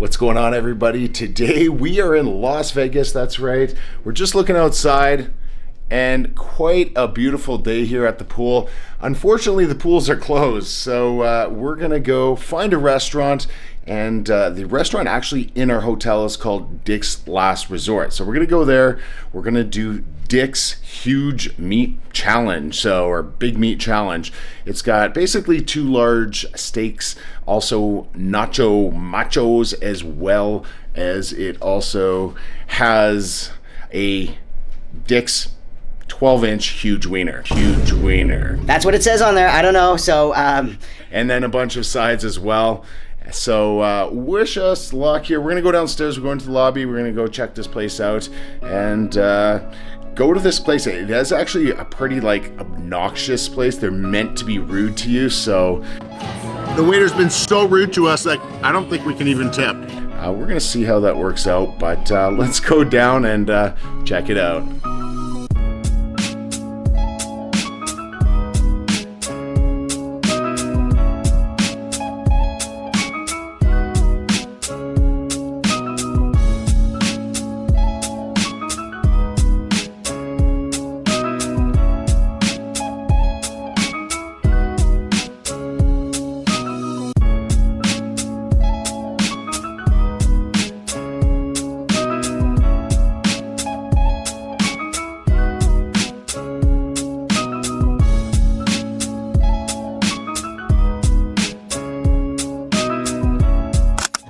What's going on, everybody? Today we are in Las Vegas, that's right. We're just looking outside and quite a beautiful day here at the pool. Unfortunately, the pools are closed, so we're gonna go find a restaurant, and the restaurant actually in our hotel is called Dick's Last Resort. So we're gonna go there. We're gonna do Dick's huge meat challenge, or big meat challenge. It's got basically 2 large steaks, also nachos, as well as it also has a Dick's 12-inch huge wiener. That's what it says on there. I don't know. So, and then a bunch of sides as well. So wish us luck here. We're gonna go downstairs. We're going to the lobby. We're gonna go check this place out and go to this place. It is actually a pretty obnoxious place. They're meant to be rude to you. So the waiter's been so rude to us that I don't think we can even tip. We're gonna see how that works out. But let's go down and check it out.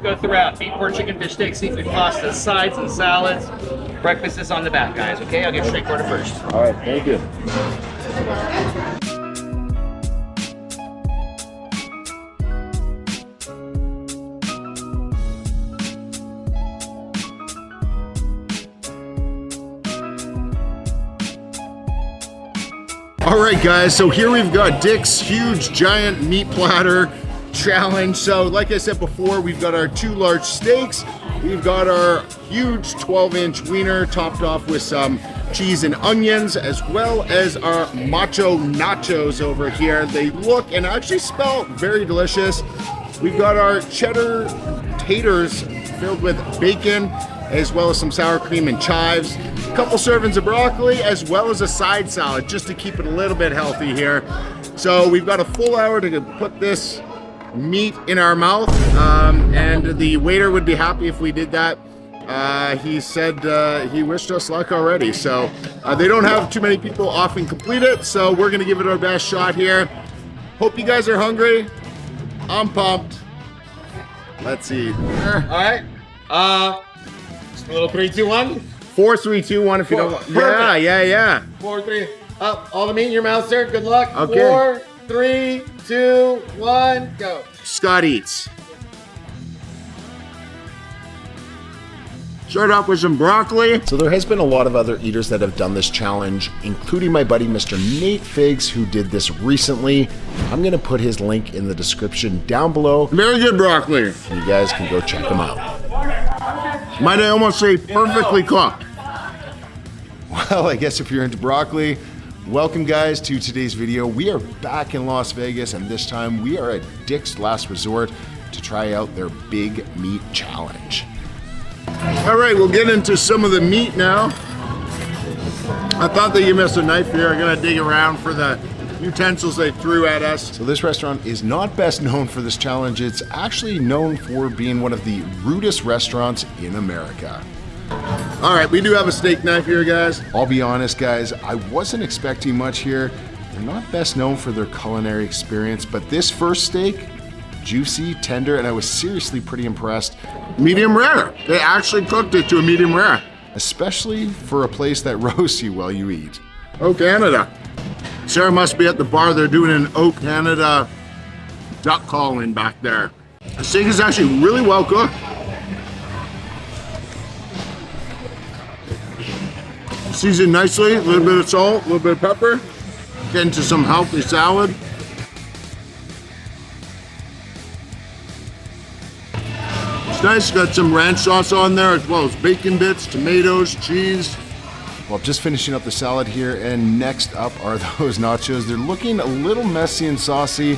Go throughout: beef, pork, chicken, fish, steak, seafood, pasta, sides, and salads. Breakfast is on the back, guys. Okay, I'll get straight order first. All right, thank you. All right, guys, so here we've got Dick's huge giant meat platter challenge. So like I said before, we've got our 2 large steaks. We've got our huge 12-inch wiener topped off with some cheese and onions, as well as our Macho Nachos over here. They look and actually smell very delicious. We've got our cheddar taters filled with bacon, as well as some sour cream and chives. A couple servings of broccoli, as well as a side salad, just to keep it a little bit healthy here. So we've got a full hour to put this meat in our mouth, and the waiter would be happy if we did that. He said he wished us luck already. So they don't have too many people off and complete it, so we're gonna give it our best shot here. Hope you guys are hungry. I'm pumped. Let's see. All right. Just a little 3, 2, 1. 4, 3, 2, 1. If you don't. Perfect. Yeah. 4, 3. Up. All the meat in your mouth, sir. Good luck. Okay. 4, 3, 2, 1, go. Scott eats. Start off with some broccoli. So there has been a lot of other eaters that have done this challenge, including my buddy Mr. Nate Figs, who did this recently. I'm gonna put his link in the description down below. Very good broccoli. You guys can go check him out. Might I almost say perfectly cooked. Well, I guess if you're into broccoli, welcome guys to today's video. We are back in Las Vegas, and this time we are at Dick's Last Resort to try out their big meat challenge. All right, we'll get into some of the meat now. I thought they gave us a knife here. I'm gonna dig around for the utensils they threw at us. So this restaurant is not best known for this challenge. It's actually known for being one of the rudest restaurants in America. All right, we do have a steak knife here, guys. I'll be honest, guys, I wasn't expecting much here. They're not best known for their culinary experience, but this first steak, juicy, tender, and I was seriously pretty impressed. Medium rare. They actually cooked it to a medium rare. Especially for a place that roasts you while you eat. Oh, Canada. Sarah must be at the bar. They're doing an Oh Canada duck calling back there. The steak is actually really well cooked. Seasoned nicely, a little bit of salt, a little bit of pepper. Get into some healthy salad. It's nice, got some ranch sauce on there, as well as bacon bits, tomatoes, cheese. Well, just finishing up the salad here, and next up are those nachos. They're looking a little messy and saucy,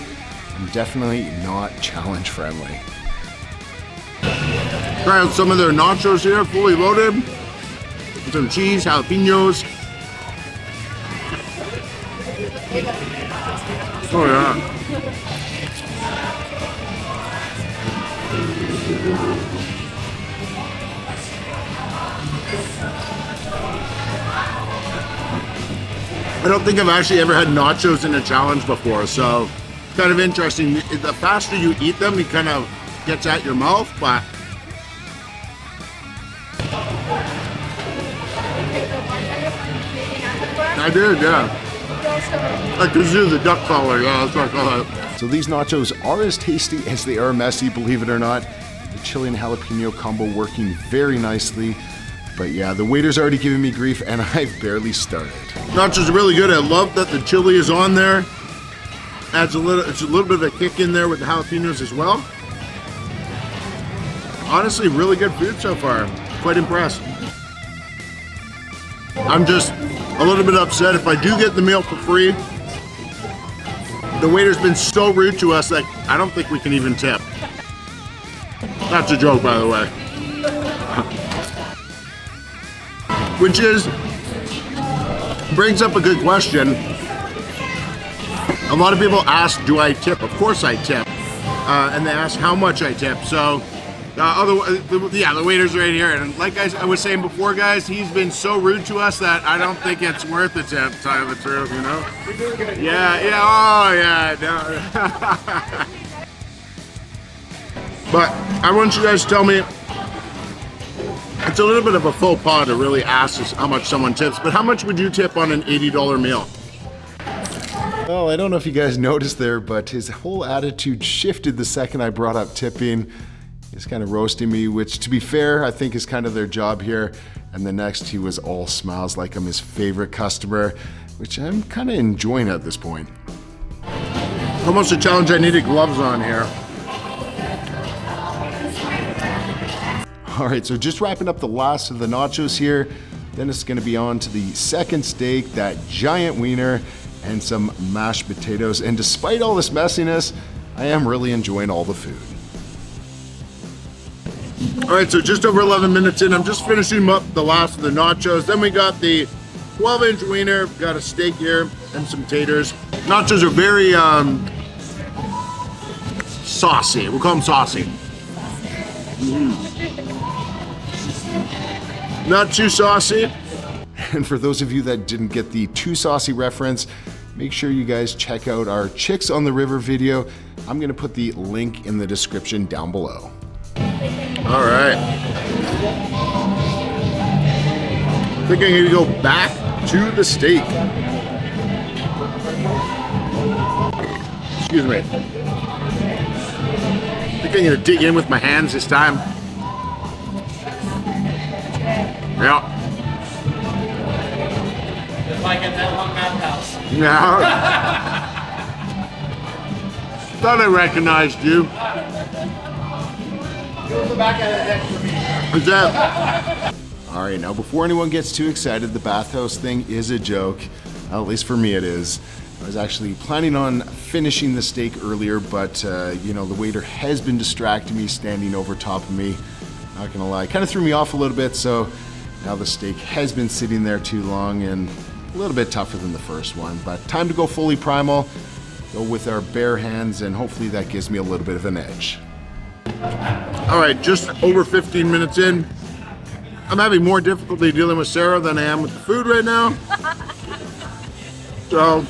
and definitely not challenge friendly. Try out some of their nachos here, fully loaded. Some cheese, jalapeños. Oh yeah. I don't think I've actually ever had nachos in a challenge before, so kind of interesting. The faster you eat them, it kind of gets at your mouth, but I did, yeah. I could do the duck color, yeah, that's what I call it. So these nachos are as tasty as they are messy, believe it or not. The chili and jalapeno combo working very nicely. But yeah, the waiter's already giving me grief and I've barely started. Nachos are really good. I love that the chili is on there. It's a little bit of a kick in there with the jalapenos as well. Honestly, really good food so far. Quite impressed. I'm just a little bit upset. If I do get the meal for free, the waiter's been so rude to us that I don't think we can even tip. That's a joke, by the way. Which brings up a good question. A lot of people ask, do I tip? Of course I tip. And they ask how much I tip. So, the waiter's right here. And like I was saying before, guys, he's been so rude to us that I don't think it's worth the tip, to tell you the truth, you know? We're doing good. Yeah, oh yeah, no. But I want you guys to tell me, it's a little bit of a faux pas to really ask us how much someone tips, but how much would you tip on an $80 meal? Well, I don't know if you guys noticed there, but his whole attitude shifted the second I brought up tipping. He's kind of roasting me, which to be fair, I think is kind of their job here. And the next he was all smiles like I'm his favorite customer, which I'm kind of enjoying at this point. Almost a challenge I needed gloves on here. All right, so just wrapping up the last of the nachos here. Then it's gonna be on to the second steak, that giant wiener, and some mashed potatoes. And despite all this messiness, I am really enjoying all the food. All right, so just over 11 minutes in, I'm just finishing up the last of the nachos. Then we got the 12-inch wiener, got a steak here, and some taters. Nachos are very saucy. We'll call them saucy. Not too saucy. And for those of you that didn't get the too saucy reference, make sure you guys check out our Chicks on the River video. I'm gonna put the link in the description down below. All right. I think I'm gonna go back to the steak. Excuse me. I think I'm gonna dig in with my hands this time. Yeah. Just like at that one madhouse. Yeah. Thought I recognized you. Go to the back of the head for me. What's that? All right, now before anyone gets too excited, the bathhouse thing is a joke. At least for me it is. I was actually planning on finishing the steak earlier, but you know, the waiter has been distracting me, standing over top of me. Not gonna lie, kind of threw me off a little bit, so now the steak has been sitting there too long and a little bit tougher than the first one. But time to go fully primal, go with our bare hands, and hopefully that gives me a little bit of an edge. All right, just over 15 minutes in. I'm having more difficulty dealing with Sarah than I am with the food right now. So,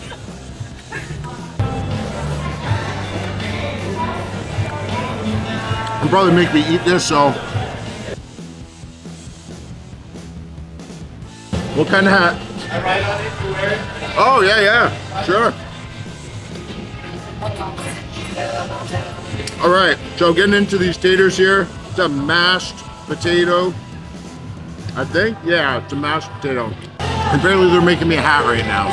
it'll probably make me eat this, so. What kind of hat? I write on it, you wear it. Oh, yeah, sure. All right, so getting into these taters here. It's a mashed potato. I think, yeah, it's a mashed potato. And apparently they're making me a hat right now,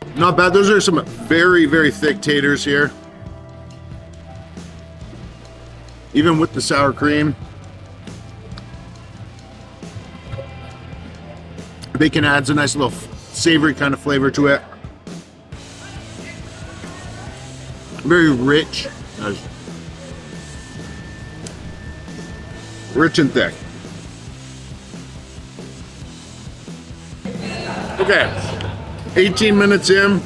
so. Not bad, those are some very, very thick taters here. Even with the sour cream. Bacon adds a nice little savory kind of flavor to it. Very rich. Rich and thick. Okay, 18 minutes in.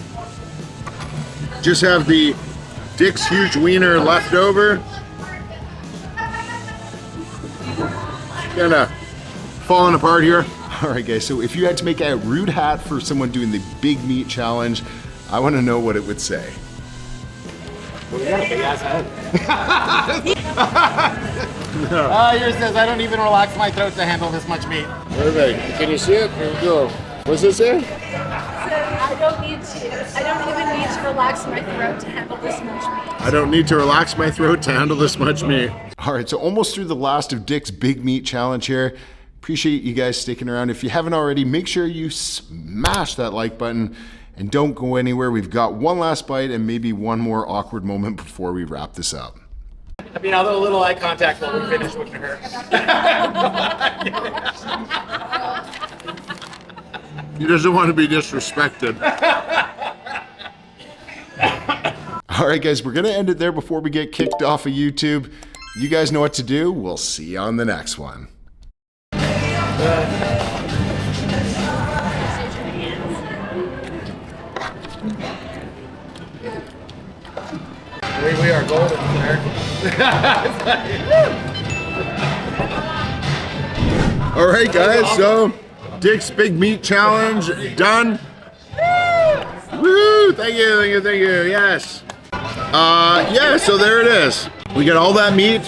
Just have the Dick's huge wiener left over. Kind of falling apart here. All right, guys, so if you had to make a rude hat for someone doing the big meat challenge, I want to know what it would say. Well, you got a big ass head. Yours says, I don't even relax my throat to handle this much meat. Perfect. Can you see it? Here we go. What's this say? I don't even need to relax my throat to handle this much meat. I don't need to relax my throat to handle this much meat. All right, so almost through the last of Dick's big meat challenge here. Appreciate you guys sticking around. If you haven't already, make sure you smash that like button and don't go anywhere. We've got one last bite and maybe one more awkward moment before we wrap this up. I mean, although a little eye contact while we finish wouldn't hurt. He doesn't want to be disrespected. All right, guys, we're going to end it there before we get kicked off of YouTube. You guys know what to do. We'll see you on the next one. We are golden, sir. All right, guys, so Dick's Big Meat Challenge done. Woo! Thank you, thank you, thank you. Yes. Yeah, so there it is. We got all that meat.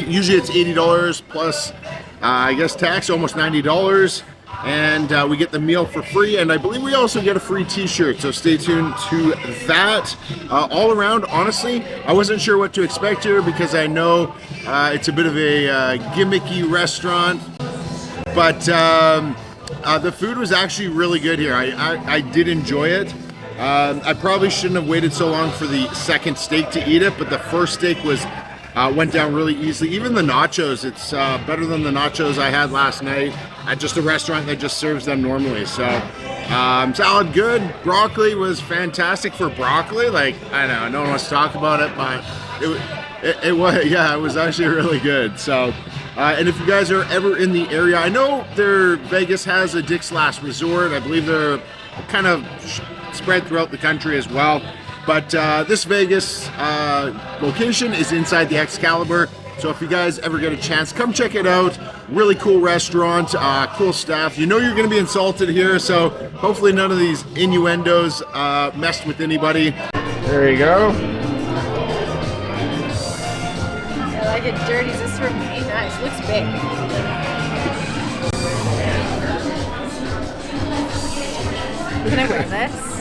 Usually it's $80 plus, I guess, tax, almost $90. And we get the meal for free, and I believe we also get a free t-shirt, so stay tuned to that. All around, honestly, I wasn't sure what to expect here because I know it's a bit of a gimmicky restaurant, but the food was actually really good here. I did enjoy it. I probably shouldn't have waited so long for the second steak to eat it, but the first steak went down really easily. Even the nachos, it's better than the nachos I had last night at just a restaurant that just serves them normally. So salad good. Broccoli was fantastic for broccoli. Like, I know no one wants to talk about it, but it was actually really good. So and if you guys are ever in the area, I know Vegas has a Dick's Last Resort. I believe they're kind of spread throughout the country as well. But this Vegas location is inside the Excalibur. So if you guys ever get a chance, come check it out. Really cool restaurant, cool staff. You know you're going to be insulted here, so hopefully none of these innuendos messed with anybody. There you go. I like it dirty. Is this for me? Nice. Looks big. Can I wear this?